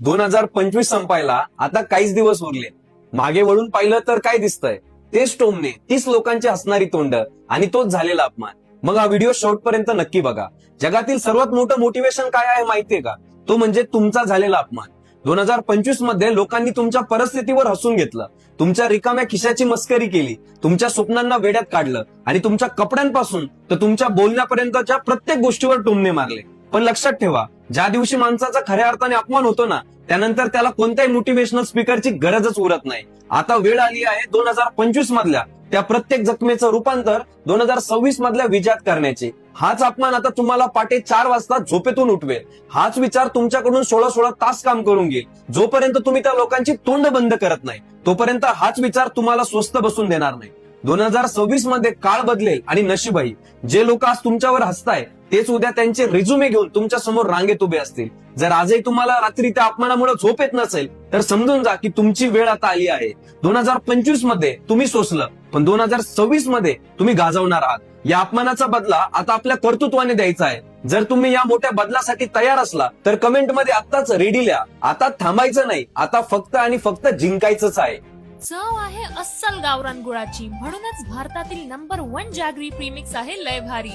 2025 संपायला आता काहीच दिवस उरले. मागे वळून पाहिलं तर काय दिसतंय? तेच टोमणे, तीच लोकांची हसणारी तोंड आणि तोच झालेला अपमान. मग हा व्हिडिओ शेवटपर्यंत नक्की बघा. जगातील सर्वात मोठं मोटिवेशन काय आहे माहितीये का? तो म्हणजे तुमचा झालेला अपमान. 2025 मध्ये लोकांनी तुमच्या परिस्थितीवर हसून घेतलं, तुमच्या रिकाम्या खिशाची मस्करी केली, तुमच्या स्वप्नांना वेड्यात काढलं आणि तुमच्या कपड्यांपासून तर तुमच्या बोलण्यापर्यंतच्या प्रत्येक गोष्टीवर टोमणे मारले. पण लक्षात ठेवा, ज्या दिवशी माणसाचा खऱ्या अर्थाने अपमान होतो ना, त्यानंतर त्याला कोणत्याही मोटिवेशनल स्पीकरची गरजच उरत नाही. आता वेळ आली आहे 2025 मधल्या त्या प्रत्येक जखमेचं रूपांतर 2026 मधल्या विजयात करण्याची. हाच अपमान आता तुम्हाला पहाटे 4 वाजता झोपेतून उठवेल. हाच विचार तुमच्याकडून 16 तास काम करून घेईल. जोपर्यंत तुम्ही त्या लोकांची तोंड बंद करत नाही, तोपर्यंत हाच विचार तुम्हाला स्वस्थ बसून देणार नाही. 2026 मध्ये काळ बदलेल आणि नशीबही. जे लोक आज तुमच्यावर हसताय तेच उद्या त्यांचे रिझ्युमे घेऊन तुमच्या समोर रांगेत उभे असतील. जर आजही तुम्हाला रात्री त्या अपमानामुळे झोप येत नसेल तर समजून जा की तुमची वेळ आता आली आहे. 2025 मध्ये तुम्ही सोसलं, पण 2026 मध्ये तुम्ही गाजवणार आहात. या अपमानाचा बदला आता आपल्या कर्तृत्वाने द्यायचा आहे. जर तुम्ही या मोठ्या बदलासाठी तयार असला तर कमेंट मध्ये आत्ताच रेडी लिहा. आता थांबायचं नाही, आता फक्त आणि फक्त जिंकायचंच आहे. चव आहे अस्सल गावरान गुळाची, म्हणूनच भारतातील नंबर 1 जॅगरी प्रीमिक्स आहे लय भारी.